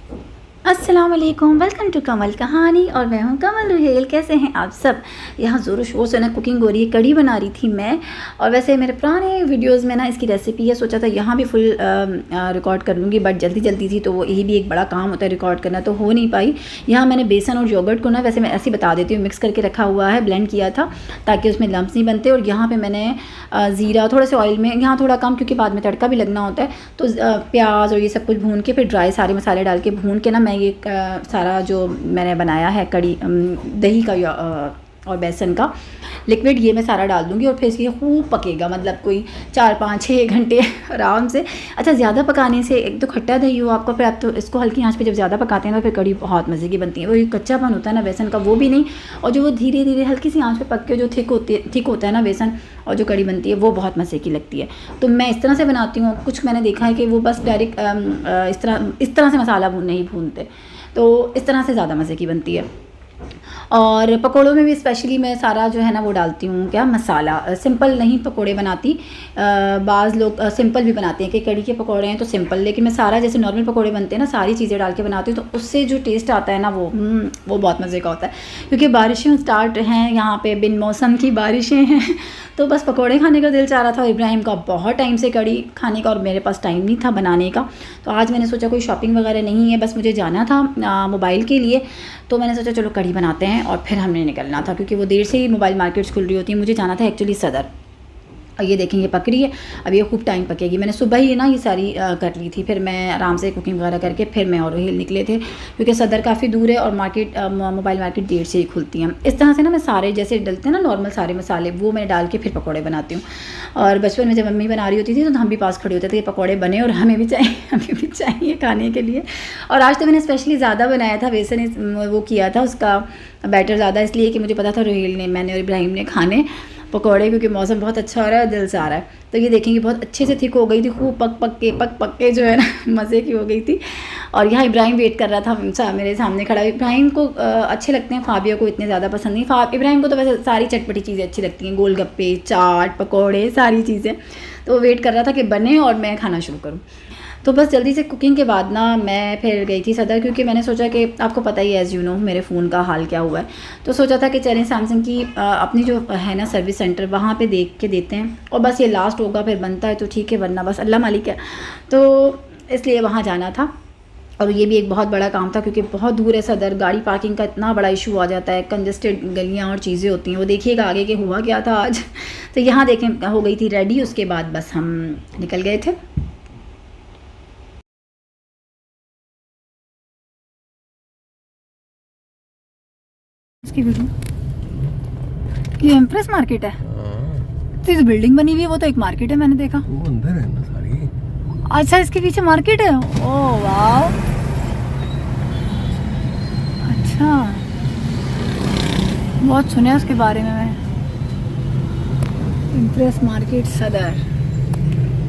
अस्सलाम वालेकुम, welcome to कमल कहानी और मैं हूं कमल रुहेल। कैसे हैं आप सब। यहाँ ज़ोरों शोर से ना कुकिंग हो रही है, कड़ी बना रही थी मैं। और वैसे मेरे पुराने वीडियोस में ना इसकी रेसिपी है, सोचा था यहाँ भी फुल रिकॉर्ड कर लूँगी, बट जल्दी जल्दी थी तो वो यही भी एक बड़ा काम होता है, रिकॉर्ड करना तो हो नहीं पाई। यहाँ मैंने बेसन और योगर्ट को ना, वैसे मैं ऐसे ही बता देती हूँ, मिक्स करके रखा हुआ है, ब्लेंड किया था ताकि उसमें लम्स नहीं बनते। और यहाँ पर मैंने ज़ीरा थोड़े से ऑयल में, यहाँ थोड़ा कम क्योंकि बाद में तड़का भी लगना होता है, तो प्याज और ये सब कुछ भून के फिर ड्राई सारे मसाले डाल के भून के ना मैं ये सारा जो मैंने बनाया है कड़ी दही का और बेसन का लिक्विड, ये मैं सारा डाल दूँगी और फिर इसकी खूब पकेगा, मतलब कोई 4-5-6 घंटे आराम से। अच्छा, ज़्यादा पकाने से एक तो खट्टा दही हो आपका, फिर आप तो इसको हल्की आंच पे जब ज़्यादा पकाते हैं तो फिर कड़ी बहुत मज़े की बनती है। वो ये कच्चापन होता है ना बेसन का, वो भी नहीं, और जो वो धीरे धीरे हल्की सी आंच पे पक के जो थिक होता है ना बेसन, और जो कड़ी बनती है वो बहुत मज़े की लगती है। तो मैं इस तरह से बनाती हूँ। कुछ मैंने देखा है कि वो बस डायरेक्ट इस तरह से मसाला नहीं भूनते, तो इस तरह से ज़्यादा मज़े की बनती है। और पकोड़ों में भी स्पेशली मैं सारा जो है ना वो डालती हूँ, क्या मसाला, सिंपल नहीं पकोड़े बनाती। बाज़ लोग सिंपल भी बनाते हैं कि कड़ी के पकोड़े हैं तो सिंपल, लेकिन मैं सारा जैसे नॉर्मल पकोड़े बनते हैं ना, सारी चीज़ें डाल के बनाती हूँ, तो उससे जो टेस्ट आता है ना वो बहुत मज़े का होता है। क्योंकि बारिशें स्टार्ट हैं यहाँ पे, बिन मौसम की बारिशें हैं तो बस पकोड़े खाने का दिल चाह रहा था। और इब्राहिम का बहुत टाइम से कड़ी खाने का, और मेरे पास टाइम नहीं था बनाने का, तो आज मैंने सोचा कोई शॉपिंग वगैरह नहीं है, बस मुझे जाना था मोबाइल के लिए, तो मैंने सोचा चलो कड़ी बनाते हैं और फिर हमने निकलना था, क्योंकि वो देर से ही मोबाइल मार्केट्स खुल रही होती है। मुझे जाना था एक्चुअली सदर। और ये देखें ये पक रही है, अब ये खूब टाइम पकेगी। मैंने सुबह ही ना ये सारी कर ली थी, फिर मैं आराम से कुकिंग वगैरह करके फिर मैं और रोहिल निकले थे, क्योंकि सदर काफ़ी दूर है और मार्केट मोबाइल मार्केट देर से ही खुलती हैं। इस तरह से ना मैं सारे जैसे डलते हैं ना नॉर्मल सारे मसाले, वो मैं डाल के फिर पकौड़े बनाती हूँ। और बचपन में जब मम्मी बना रही होती थी तो हम भी पास खड़े होते थे कि पकौड़े बने और हमें भी चाहिए, हमें भी चाहिए खाने के लिए। और आज तो मैंने स्पेशली ज़्यादा बनाया था, बेसन वो किया था उसका बैटर ज़्यादा, इसलिए कि मुझे पता था रोहिल ने, मैंने और इब्राहिम ने खाने पकौड़े, क्योंकि मौसम बहुत अच्छा हो रहा है, दिल से आ रहा है। तो ये देखेंगे बहुत अच्छे से थिक हो गई थी, खूब पक के जो है ना मज़े की हो गई थी। और यहाँ इब्राहिम वेट कर रहा था मेरे सामने खड़ा। इब्राहिम को अच्छे लगते हैं, फाबिया को इतने ज़्यादा पसंद नहीं। इब्राहिम को तो वैसे सारी चटपटी चीज़ें अच्छी लगती हैं, गोलगप्पे, चाट, पकौड़े, सारी चीज़ें। तो वो वेट कर रहा था कि बने और मैं खाना शुरू करूँ। तो बस जल्दी से कुकिंग के बाद ना मैं फिर गई थी सदर, क्योंकि मैंने सोचा कि आपको पता ही है एज़ यू नो मेरे फ़ोन का हाल क्या हुआ है, तो सोचा था कि चलें सैमसंग की अपनी जो है ना सर्विस सेंटर, वहाँ पे देख के देते हैं। और बस ये लास्ट होगा, फिर बनता है तो ठीक है, वरना बस अल्लाह मालिक है। तो इसलिए वहाँ जाना था, और ये भी एक बहुत बड़ा काम था, क्योंकि बहुत दूर है सदर, गाड़ी पार्किंग का इतना बड़ा इशू आ जाता है, कंजस्टेड गलियाँ और चीज़ें होती हैं। वो देखिएगा आगे के हुआ क्या था आज तो यहाँ देखें हो गई थी रेडी, उसके बाद बस हम निकल गए थे। इसकी वीडियो, ये इम्प्रेस मार्केट है। तो जो बिल्डिंग बनी हुई है वो तो एक मार्केट है, मैंने देखा वो अंदर है ना सारी। अच्छा, इसके पीछे मार्केट है। ओह वाह, अच्छा, बहुत सुना है उसके बारे में मैं। इम्प्रेस मार्केट सदर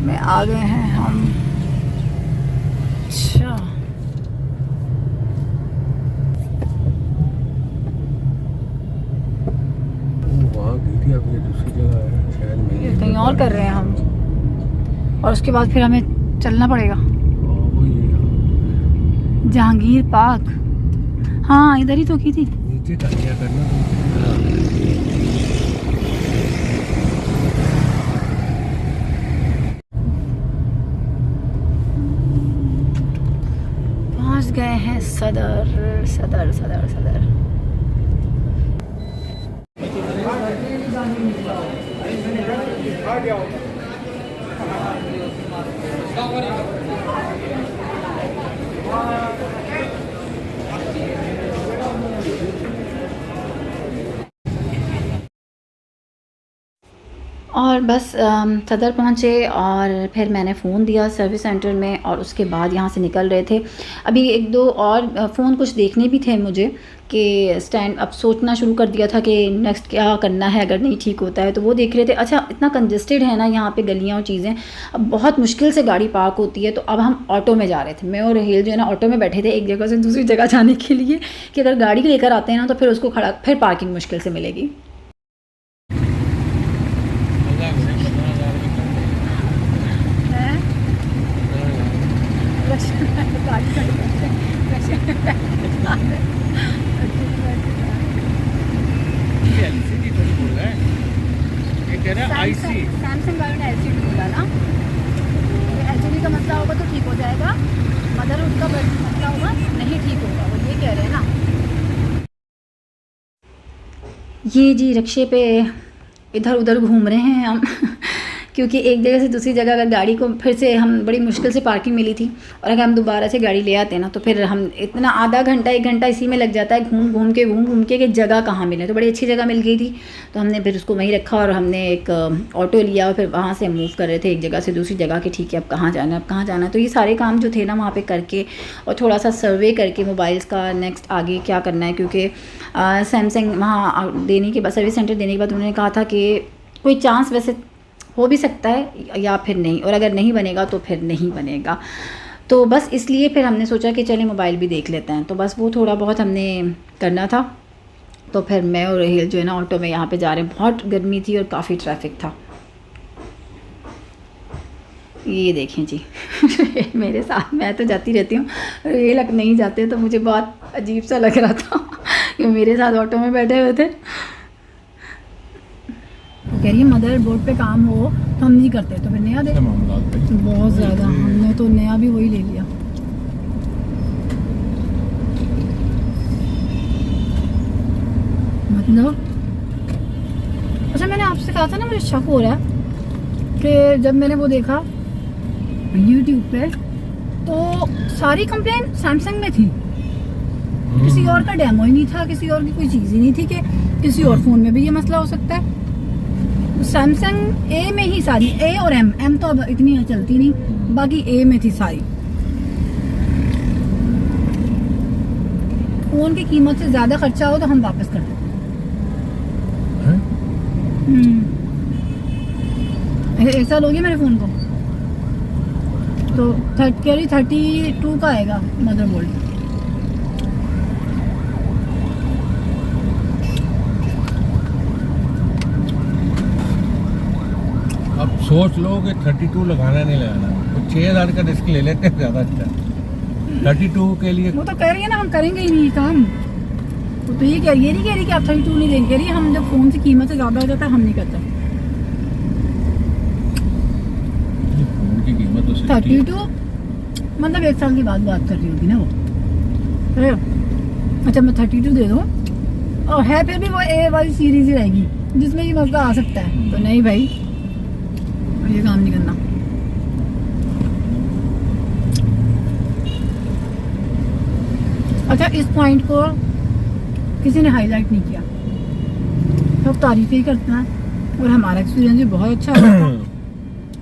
में आ गए हैं हम। अच्छा, वहाँ गई थी, अब ये दूसरी जगह है शायद, ये कहीं और कर रहे हैं हम, और उसके बाद फिर हमें चलना पड़ेगा जहांगीर पार्क। हाँ, इधर ही तो की थी। नीचे क्या करना पहुंच गए हैं सदर सदर सदर सदर। और बस सदर पहुँचे और फिर मैंने फ़ोन दिया सर्विस सेंटर में, और उसके बाद यहाँ से निकल रहे थे। अभी एक दो और फ़ोन कुछ देखने भी थे मुझे कि स्टैंड, अब सोचना शुरू कर दिया था कि नेक्स्ट क्या करना है अगर नहीं ठीक होता है, तो वो देख रहे थे। अच्छा, इतना कंजस्टेड है ना यहाँ पे गलियाँ और चीज़ें, अब बहुत मुश्किल से गाड़ी पार्क होती है। तो अब हम ऑटो में जा रहे थे, मैं और रहील जो है ना ऑटो में बैठे थे एक जगह से दूसरी जगह जाने के लिए, कि अगर गाड़ी लेकर आते हैं ना तो फिर उसको खड़ा, फिर पार्किंग मुश्किल से मिलेगी। एलसीडी थोड़ी बोल रहा है, ये कह रहा है आईसी। सैमसंग वालों ने एलसीडी बोला ना, एलसीडी का मसला होगा तो ठीक हो जाएगा, मदर उसका मसला होगा नहीं ठीक होगा, वो ये कह रहे हैं ना। ये जी रिक्शे पे इधर उधर घूम रहे हैं हम क्योंकि एक जगह से दूसरी जगह अगर गाड़ी को फिर से हम बड़ी मुश्किल से पार्किंग मिली थी, और अगर हम दोबारा से गाड़ी ले आते ना तो फिर हम इतना आधा घंटा 1 घंटा इसी में लग जाता है घूम घूम के कि जगह कहाँ मिले। तो बड़ी अच्छी जगह मिल गई थी तो हमने फिर उसको वहीं रखा और हमने एक ऑटो लिया और फिर वहाँ से मूव कर रहे थे एक जगह से दूसरी जगह कि ठीक है अब कहाँ जाना है, अब कहाँ जाना है। तो ये सारे काम जो थे ना वहाँ पर करके और थोड़ा सा सर्वे करके मोबाइल्स का नेक्स्ट आगे क्या करना है, क्योंकि सैमसंग वहाँ देने के बाद सर्विस सेंटर देने के बाद उन्होंने कहा था कि कोई चांस वैसे हो भी सकता है या फिर नहीं, और अगर नहीं बनेगा तो फिर नहीं बनेगा। तो बस इसलिए फिर हमने सोचा कि चले मोबाइल भी देख लेते हैं। तो बस वो थोड़ा बहुत हमने करना था। तो फिर मैं और रेहल जो है ना ऑटो में यहाँ पे जा रहे हैं। बहुत गर्मी थी और काफ़ी ट्रैफिक था। ये देखें जी मेरे साथ, मैं तो जाती रहती हूँ, रेल नहीं जाते तो मुझे बहुत अजीब सा लग रहा था कि मेरे साथ ऑटो में बैठे हुए थे। कह रही है मदर बोर्ड पे काम हो तो हम नहीं करते, तो फिर नया दे बहुत ज़्यादा, हमने तो नया भी वही ले लिया। मतलब अच्छा मैंने आपसे कहा था ना मुझे शक हो रहा है कि जब मैंने वो देखा यूट्यूब पे तो सारी कंप्लेन सैमसंग में थी, किसी और का डेमो ही नहीं था, किसी और की कोई चीज़ ही नहीं थी कि किसी और फ़ोन में भी ये मसला हो सकता है। सैमसंग ए में ही सारी, ए और एम तो अब इतनी चलती नहीं, बाकी ए में थी सारी। फोन की कीमत से ज्यादा खर्चा हो तो हम वापस कर दें। एक साल हो गया मेरे फोन को, तो 32 का आएगा मदरबोर्ड। अब सोच लो कि 32 लगाना नहीं लगाना, तो 6000 का रिस्क ले लेते हैं ज़्यादा अच्छा। 32 के लिए वो तो कह रही है ना हम करेंगे ही नहीं काम। वो तो ये नहीं कह रही कि आप 32 नहीं देंगे, कह रही है हम जब फोन की कीमत से ज़्यादा हो जाता है हम नहीं करते। फोन की कीमत तो 32 मतलब 1 साल की बात कर रही होगी ना वो। अच्छा मैं 32 दे दूँ और है फिर भी वो ए वाली सीरीज ही रहेगी जिसमें ये मसला आ सकता है, तो नहीं भाई ये काम नहीं करना। अच्छा इस पॉइंट को किसी ने हाईलाइट नहीं किया, सब तारीफ ही करते हैं और हमारा एक्सपीरियंस भी बहुत अच्छा रहा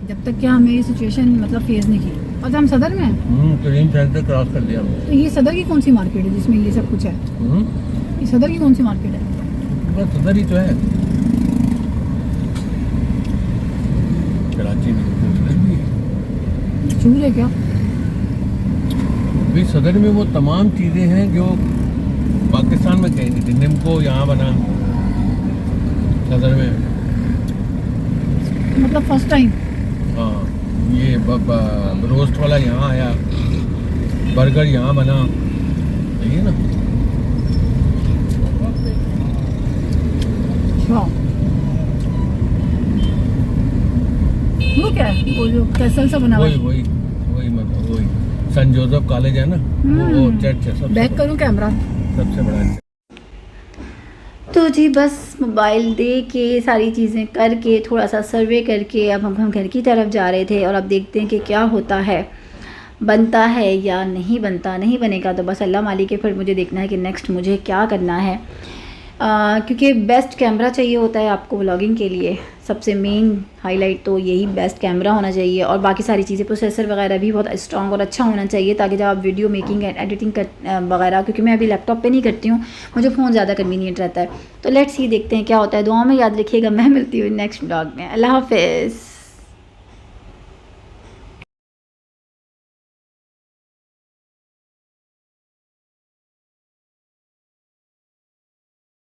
जब तक कि हमें ये सिचुएशन मतलब फेस नहीं की। अच्छा हम सदर में हैं, ट्रेन सेंटर क्रॉस कर लिया। तो ये सदर की कौन सी मार्केट है जिसमें ये सब कुछ है? ये सदर की कौन सी मार्केट है? बस सदर ही तो है, कराची में चूल है क्या? भाई सदर में वो तमाम चीज़ें हैं जो पाकिस्तान में कहीं नहीं थी। निम्को यहाँ बना सदर में, मतलब फर्स्ट टाइम। हाँ ये रोस्ट वाला यहाँ आया, बर्गर यहाँ बना, सही है ना। वो क्या है? वो जो कैसल सा बना हुआ है? वही सेंट जोसेफ कॉलेज है ना, वो चर्च है सबसे। बैक करूँ कैमरा? सबसे बड़ा। तो जी बस मोबाइल दे के सारी चीज़ें करके थोड़ा सा सर्वे करके अब हम घर की तरफ जा रहे थे, और अब देखते हैं कि क्या होता है, बनता है या नहीं बनता। नहीं बनेगा तो बस अल्लाह मालिक है, फिर मुझे देखना है कि नेक्स्ट मुझे क्या करना है। क्योंकि बेस्ट कैमरा चाहिए होता है आपको व्लॉगिंग के लिए, सबसे मेन हाईलाइट तो यही बेस्ट कैमरा होना चाहिए, और बाकी सारी चीज़ें प्रोसेसर वगैरह भी बहुत स्ट्रॉन्ग और अच्छा होना चाहिए, ताकि जब आप वीडियो मेकिंग एंड एडिटिंग कर वगैरह, क्योंकि मैं अभी लैपटॉप पे नहीं करती हूँ, मुझे फ़ोन ज़्यादा कन्वीनियंट रहता है। तो लेट्स सी देखते हैं क्या होता है। दुआ में याद रखिएगा। मैं मिलती हूँ नेक्स्ट व्लॉग में। अल्लाह हाफ़िज़।